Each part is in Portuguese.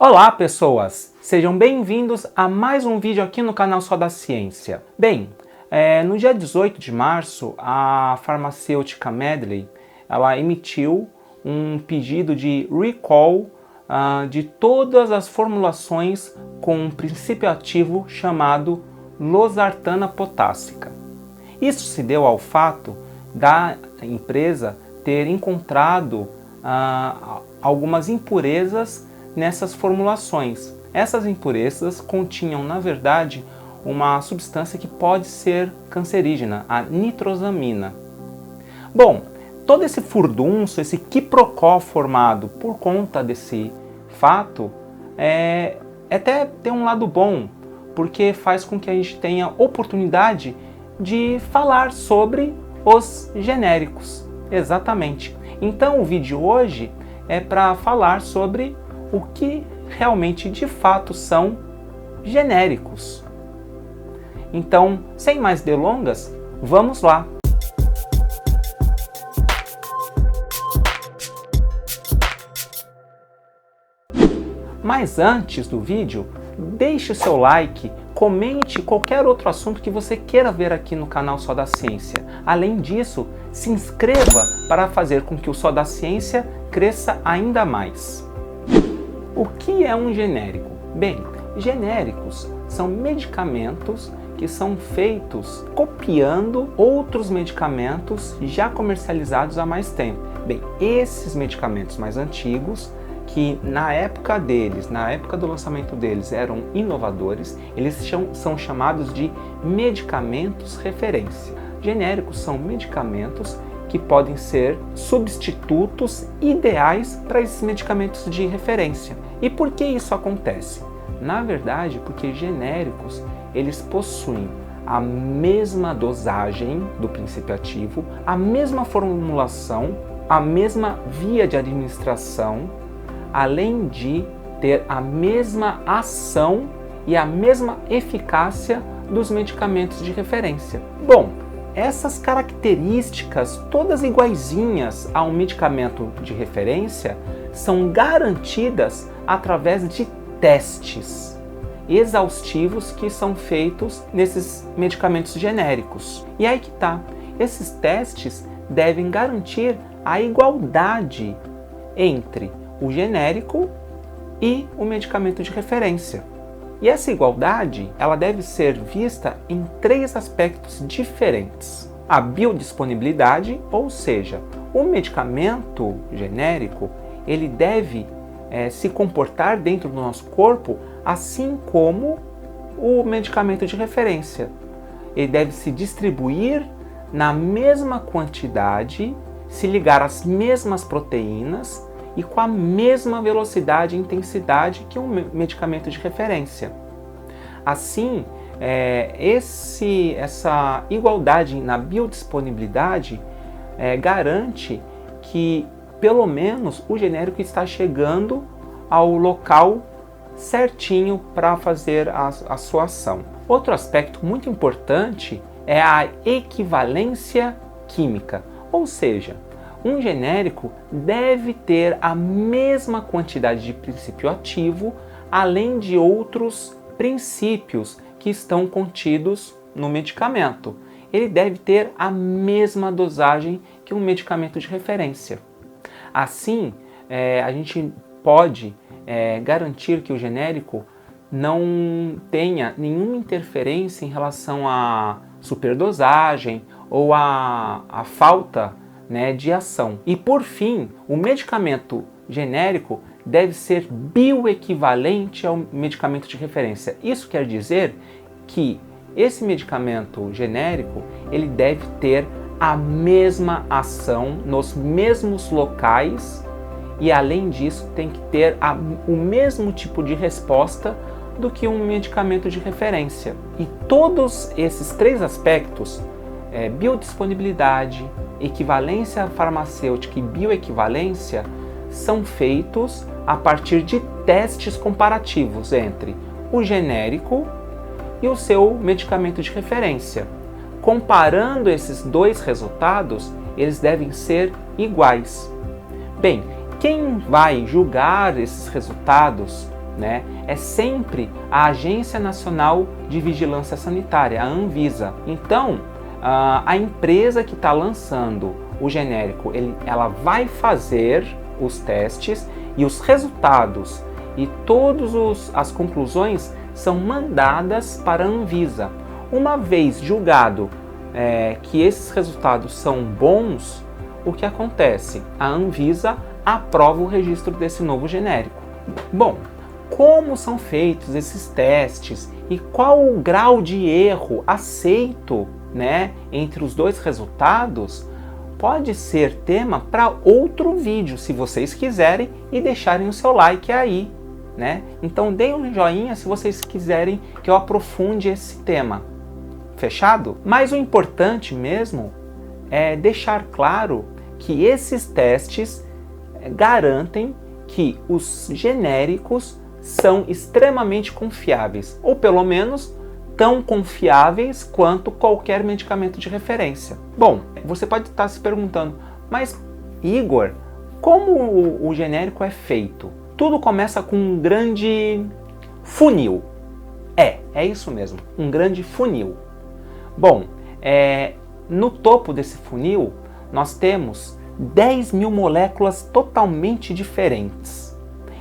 Olá pessoas, sejam bem-vindos a mais um vídeo aqui no canal Só da Ciência. Bem, no dia 18 de março, a farmacêutica Medley ela emitiu um pedido de recall de todas as formulações com um princípio ativo chamado losartana potássica. Isso se deu ao fato da empresa ter encontrado algumas impurezas nessas formulações. Essas impurezas continham, na verdade, uma substância que pode ser cancerígena, a nitrosamina. Bom, todo esse furdunço, esse quiprocó formado por conta desse fato, até tem um lado bom, porque faz com que a gente tenha oportunidade de falar sobre os genéricos. Exatamente. Então o vídeo hoje é para falar sobre o que realmente de fato são genéricos. Então, sem mais delongas, vamos lá! Mas antes do vídeo, deixe o seu like, comente qualquer outro assunto que você queira ver aqui no canal Só da Ciência. Além disso, se inscreva para fazer com que o Só da Ciência cresça ainda mais. O que é um genérico? Bem, genéricos são medicamentos que são feitos copiando outros medicamentos já comercializados há mais tempo. Bem, esses medicamentos mais antigos, que na época do lançamento deles eram inovadores, eles são chamados de medicamentos referência. Genéricos são medicamentos que podem ser substitutos ideais para esses medicamentos de referência. E por que isso acontece? Na verdade, porque genéricos eles possuem a mesma dosagem do princípio ativo, a mesma formulação, a mesma via de administração, além de ter a mesma ação e a mesma eficácia dos medicamentos de referência. Bom, essas características, todas iguaizinhas a um medicamento de referência, são garantidas através de testes exaustivos que são feitos nesses medicamentos genéricos. E aí que tá, esses testes devem garantir a igualdade entre o genérico e o medicamento de referência. E essa igualdade, ela deve ser vista em três aspectos diferentes. A biodisponibilidade, ou seja, o medicamento genérico, ele deve se comportar dentro do nosso corpo assim como o medicamento de referência. Ele deve se distribuir na mesma quantidade, se ligar às mesmas proteínas e com a mesma velocidade e intensidade que um medicamento de referência. Assim, essa igualdade na biodisponibilidade garante que, pelo menos, o genérico está chegando ao local certinho para fazer a sua ação. Outro aspecto muito importante é a equivalência química, ou seja, um genérico deve ter a mesma quantidade de princípio ativo, além de outros princípios que estão contidos no medicamento. Ele deve ter a mesma dosagem que um medicamento de referência. Assim, a gente pode garantir que o genérico não tenha nenhuma interferência em relação à superdosagem ou à falta de ação. E por fim, o medicamento genérico deve ser bioequivalente ao medicamento de referência. Isso quer dizer que esse medicamento genérico ele deve ter a mesma ação nos mesmos locais e, além disso, tem que ter o mesmo tipo de resposta do que um medicamento de referência. E todos esses três aspectos, biodisponibilidade, equivalência farmacêutica e bioequivalência, são feitos a partir de testes comparativos entre o genérico e o seu medicamento de referência. Comparando esses dois resultados, eles devem ser iguais. Bem, quem vai julgar esses resultados né? É sempre a Agência Nacional de Vigilância Sanitária, a Anvisa. Então, a empresa que está lançando o genérico, ela vai fazer os testes e os resultados e todas as conclusões são mandadas para a Anvisa. Uma vez julgado que esses resultados são bons, o que acontece? A Anvisa aprova o registro desse novo genérico. Bom, como são feitos esses testes e qual o grau de erro aceito, né, entre os dois resultados, pode ser tema para outro vídeo, se vocês quiserem, e deixarem o seu like aí, né? Então deem um joinha se vocês quiserem que eu aprofunde esse tema. Fechado? Mas o importante mesmo é deixar claro que esses testes garantem que os genéricos são extremamente confiáveis, ou pelo menos tão confiáveis quanto qualquer medicamento de referência. Bom, você pode estar se perguntando, mas Igor, como o genérico é feito? Tudo começa com um grande funil. É isso mesmo, um grande funil. Bom, no topo desse funil nós temos 10.000 moléculas totalmente diferentes.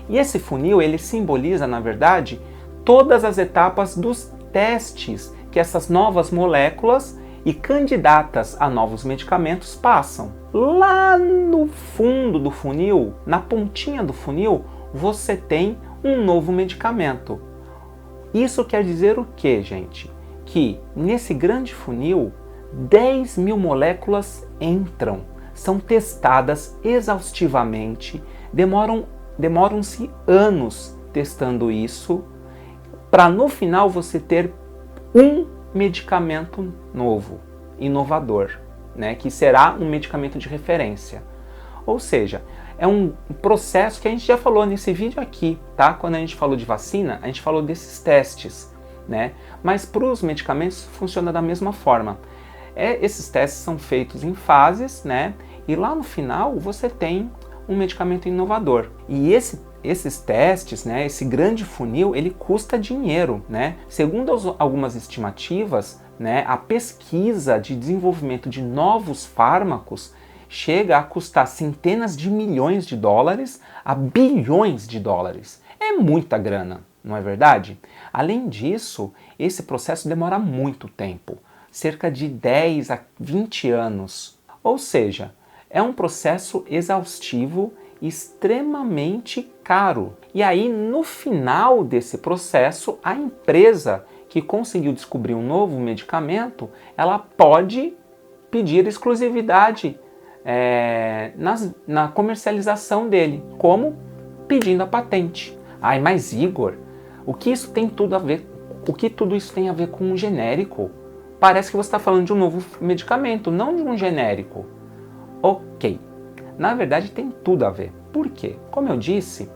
E esse funil, ele simboliza, na verdade, todas as etapas dos testes que essas novas moléculas e candidatas a novos medicamentos passam. Lá no fundo do funil, na pontinha do funil, você tem um novo medicamento. Isso quer dizer o quê, gente? Que nesse grande funil, 10.000 moléculas entram, são testadas exaustivamente, demoram-se anos testando isso, para no final você ter um medicamento novo, inovador, né, que será um medicamento de referência. Ou seja, é um processo que a gente já falou nesse vídeo aqui, tá? Quando a gente falou de vacina, a gente falou desses testes, né? Mas para os medicamentos funciona da mesma forma. Esses testes são feitos em fases, né? E lá no final você tem um medicamento inovador. E esses testes, né, esse grande funil, ele custa dinheiro, né? Segundo algumas estimativas, né, a pesquisa de desenvolvimento de novos fármacos chega a custar centenas de milhões de dólares a bilhões de dólares. É muita grana, não é verdade? Além disso, esse processo demora muito tempo, cerca de 10 a 20 anos. Ou seja, é um processo exaustivo e extremamente caro. E aí, no final desse processo, a empresa que conseguiu descobrir um novo medicamento, ela pode pedir exclusividade na comercialização dele, como pedindo a patente. Ai, mas Igor, o que isso tem tudo a ver? O que tudo isso tem a ver com um genérico? Parece que você está falando de um novo medicamento, não de um genérico. Ok, na verdade tem tudo a ver. Por quê? Como eu disse,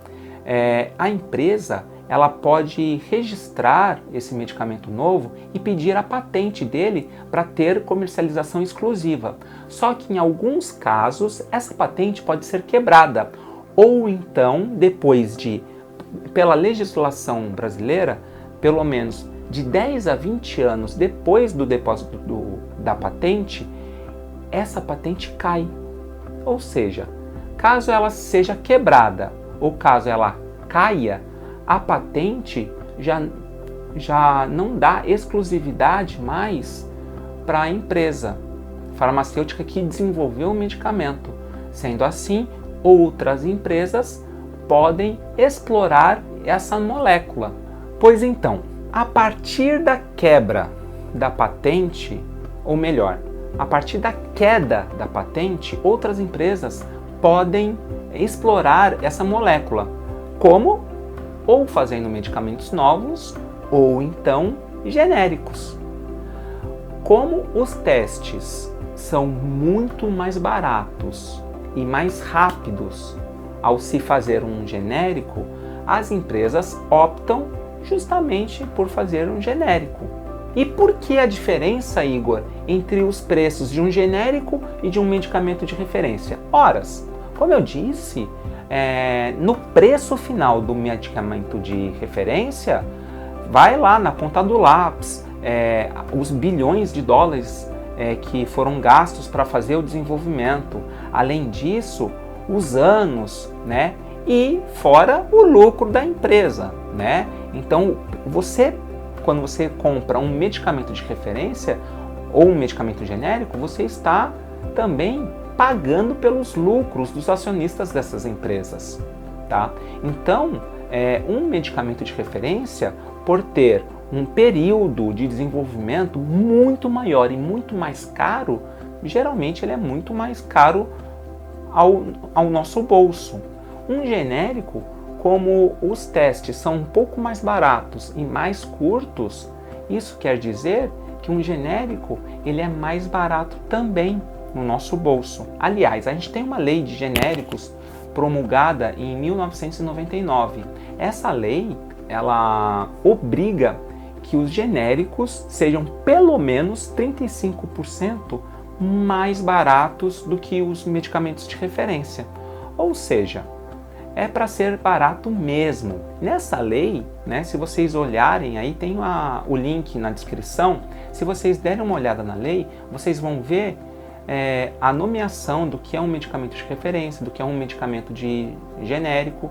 a empresa ela pode registrar esse medicamento novo e pedir a patente dele para ter comercialização exclusiva. Só que em alguns casos essa patente pode ser quebrada, ou então depois pela legislação brasileira, pelo menos de 10 a 20 anos depois do depósito da patente, essa patente cai. Ou seja, caso ela seja quebrada ou caso ela caia, a patente já não dá exclusividade mais para a empresa farmacêutica que desenvolveu o medicamento. Sendo assim, outras empresas podem explorar essa molécula. Pois então, a partir da quebra da patente, ou melhor, a partir da queda da patente, outras empresas podem explorar essa molécula, como ou fazendo medicamentos novos, ou então genéricos. Como os testes são muito mais baratos e mais rápidos ao se fazer um genérico, as empresas optam justamente por fazer um genérico. E por que a diferença, Igor, entre os preços de um genérico e de um medicamento de referência? Ora, como eu disse, no preço final do medicamento de referência, vai lá na ponta do lápis, os bilhões de dólares que foram gastos para fazer o desenvolvimento. Além disso, os anos, né? E fora o lucro da empresa, né? Então, quando você compra um medicamento de referência ou um medicamento genérico, você está também pagando pelos lucros dos acionistas dessas empresas, tá? Então, um medicamento de referência, por ter um período de desenvolvimento muito maior e muito mais caro, geralmente ele é muito mais caro ao nosso bolso. Um genérico, como os testes são um pouco mais baratos e mais curtos, isso quer dizer que um genérico ele é mais barato também no nosso bolso. Aliás, a gente tem uma lei de genéricos promulgada em 1999. Essa lei, ela obriga que os genéricos sejam pelo menos 35% mais baratos do que os medicamentos de referência. Ou seja, é para ser barato mesmo. Nessa lei, né, se vocês olharem, aí tem o link na descrição, se vocês derem uma olhada na lei, vocês vão ver a nomeação do que é um medicamento de referência, do que é um medicamento de genérico,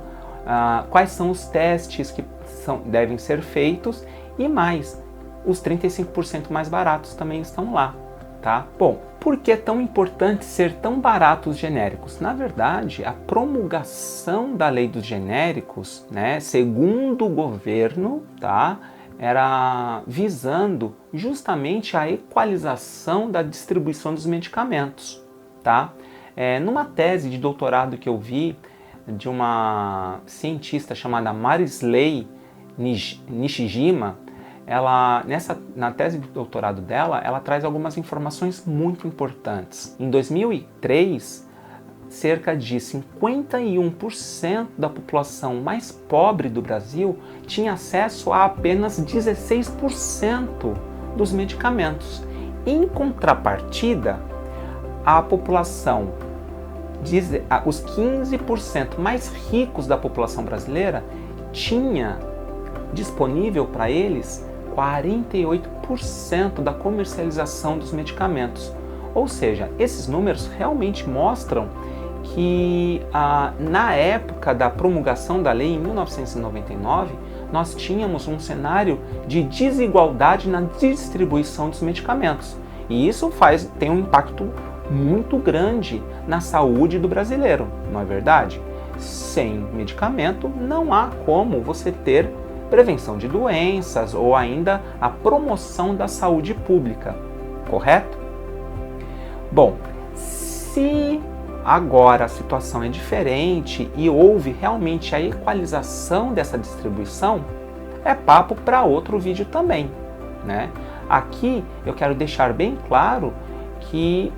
quais são os testes que devem ser feitos e mais, os 35% mais baratos também estão lá, tá? Bom, por que é tão importante ser tão barato os genéricos? Na verdade, a promulgação da lei dos genéricos, né, segundo o governo, tá, era visando justamente a equalização da distribuição dos medicamentos, tá? Numa tese de doutorado que eu vi de uma cientista chamada Marisley Nishijima, na tese de doutorado dela, ela traz algumas informações muito importantes. Em 2003, cerca de 51% da população mais pobre do Brasil tinha acesso a apenas 16% dos medicamentos. Em contrapartida, a população, os 15% mais ricos da população brasileira, tinha disponível para eles 48% da comercialização dos medicamentos. Ou seja, esses números realmente mostram que na época da promulgação da lei, em 1999, nós tínhamos um cenário de desigualdade na distribuição dos medicamentos. E isso tem um impacto muito grande na saúde do brasileiro, não é verdade? Sem medicamento, não há como você ter prevenção de doenças ou ainda a promoção da saúde pública, correto? Bom, se agora a situação é diferente e houve realmente a equalização dessa distribuição, é papo para outro vídeo também, né? Aqui eu quero deixar bem claro que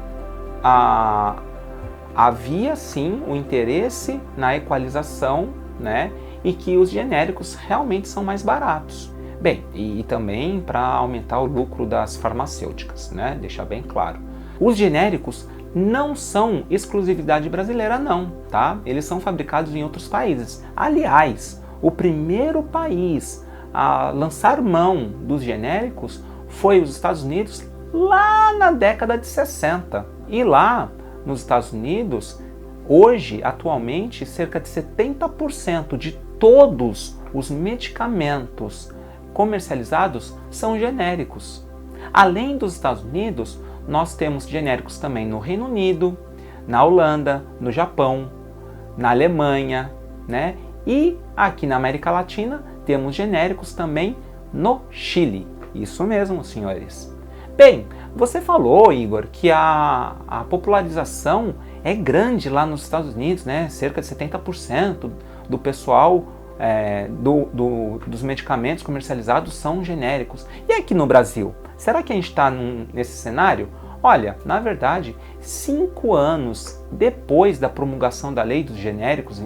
havia sim o interesse na equalização, né? E que os genéricos realmente são mais baratos. Bem, e também para aumentar o lucro das farmacêuticas, né? Deixar bem claro. Os genéricos não são exclusividade brasileira não, tá? Eles são fabricados em outros países. Aliás, o primeiro país a lançar mão dos genéricos foi os Estados Unidos lá na década de 60. E lá nos Estados Unidos, hoje, atualmente, cerca de 70% de todos os medicamentos comercializados são genéricos. Além dos Estados Unidos, nós temos genéricos também no Reino Unido, na Holanda, no Japão, na Alemanha, né? E aqui na América Latina temos genéricos também no Chile. Isso mesmo, senhores. Bem, você falou, Igor, que a popularização é grande lá nos Estados Unidos, né? Cerca de 70% do pessoal dos medicamentos comercializados são genéricos. E aqui no Brasil? Será que a gente está nesse cenário? Olha, na verdade, 5 anos depois da promulgação da lei dos genéricos,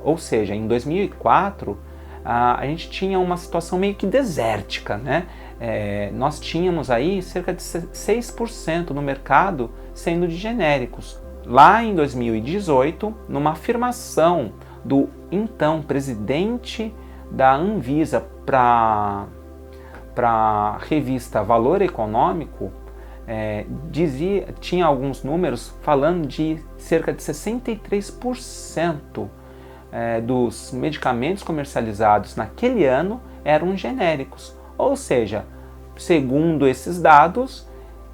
ou seja, em 2004, a gente tinha uma situação meio que desértica, né? Nós tínhamos aí cerca de 6% no mercado sendo de genéricos. Lá em 2018, numa afirmação do então presidente da Anvisa para a revista Valor Econômico, tinha alguns números falando de cerca de 63% dos medicamentos comercializados naquele ano eram genéricos. Ou seja, segundo esses dados,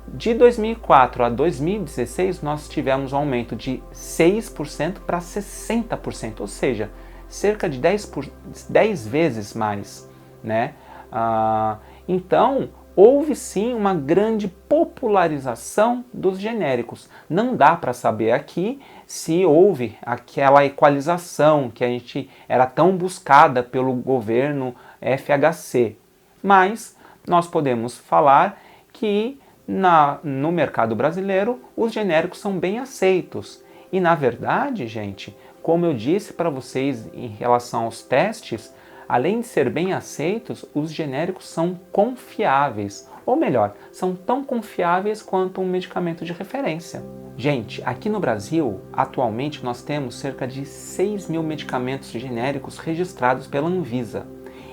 de 2004 a 2016 nós tivemos um aumento de 6% para 60%, ou seja, cerca de 10 vezes mais, né? Então, houve sim uma grande popularização dos genéricos. Não dá para saber aqui se houve aquela equalização que a gente era tão buscada pelo governo FHC, mas nós podemos falar que no mercado brasileiro os genéricos são bem aceitos. E na verdade, gente, como eu disse para vocês em relação aos testes, além de ser bem aceitos, os genéricos são confiáveis, ou melhor, são tão confiáveis quanto um medicamento de referência. Gente, aqui no Brasil, atualmente nós temos cerca de 6 mil medicamentos genéricos registrados pela Anvisa.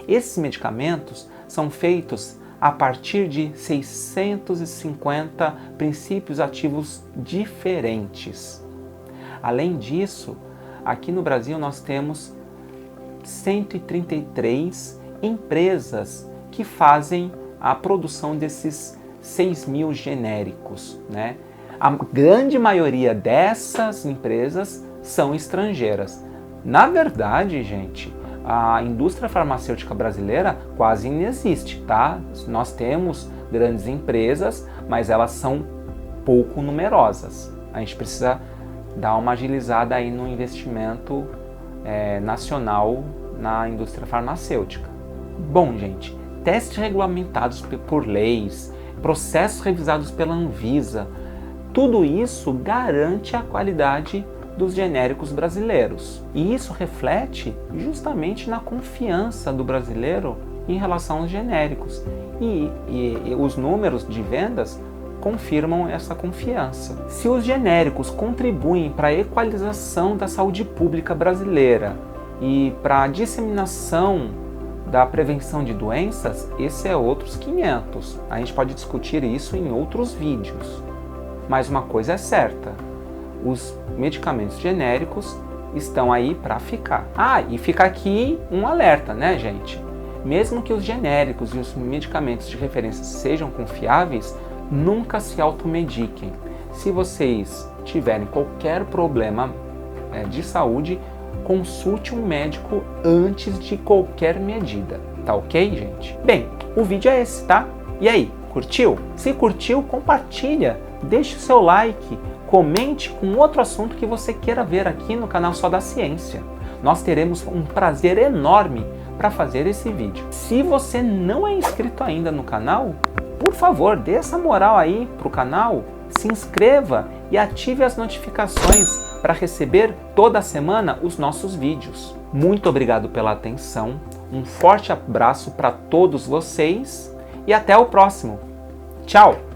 Esses medicamentos são feitos a partir de 650 princípios ativos diferentes. Além disso, aqui no Brasil nós temos 133 empresas que fazem a produção desses 6 mil genéricos, né? A grande maioria dessas empresas são estrangeiras. Na verdade, gente, a indústria farmacêutica brasileira quase não existe, tá? Nós temos grandes empresas, mas elas são pouco numerosas. A gente precisa dar uma agilizada aí no investimento nacional na indústria farmacêutica. Bom, gente, testes regulamentados por leis, processos revisados pela Anvisa, tudo isso garante a qualidade dos genéricos brasileiros. E isso reflete justamente na confiança do brasileiro em relação aos genéricos. E os números de vendas confirmam essa confiança. Se os genéricos contribuem para a equalização da saúde pública brasileira e para a disseminação da prevenção de doenças, esse é outros 500. A gente pode discutir isso em outros vídeos. Mas uma coisa é certa, os medicamentos genéricos estão aí para ficar. E fica aqui um alerta, né, gente? Mesmo que os genéricos e os medicamentos de referência sejam confiáveis, nunca se automediquem. Se vocês tiverem qualquer problema de saúde, consulte um médico antes de qualquer medida, tá ok, gente? Bem, o vídeo é esse, tá? E aí, curtiu? Se curtiu, compartilha, deixe o seu like, comente com outro assunto que você queira ver aqui no canal Só da Ciência. Nós teremos um prazer enorme para fazer esse vídeo. Se você não é inscrito ainda no canal, por favor, dê essa moral aí pro canal, se inscreva e ative as notificações para receber toda semana os nossos vídeos. Muito obrigado pela atenção, um forte abraço para todos vocês e até o próximo. Tchau!